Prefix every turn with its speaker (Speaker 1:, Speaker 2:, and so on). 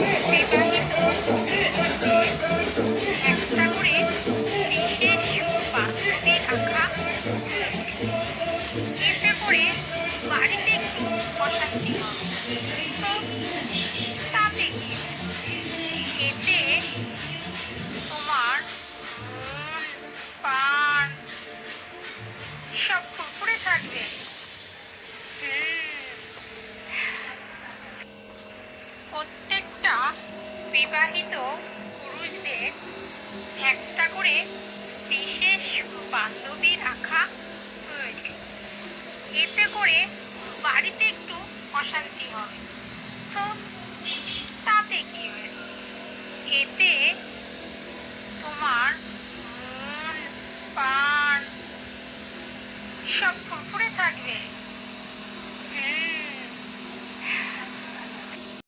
Speaker 1: বিবাহিত পুরুষদের একটা করে বিশেষ বান্ধবী রাখা হয়েছে। এতে করে বাড়িতে একটু অশান্তি হবে। তো তাতে কি হয়েছে? এতে তোমার মন প্রাণ সব ফুরফুরে থাকবে। প্রত্যেকটা বিবাহিত পুরুষদের একটা করে বিশেষ বান্ধবী রাখা হয়েছে। এতে করে বাড়িতে একটু অশান্তি হবে। তো তাতে কি হয়েছে? এতে তোমার মন প্রাণ সব ফুরফুরে থাকবে।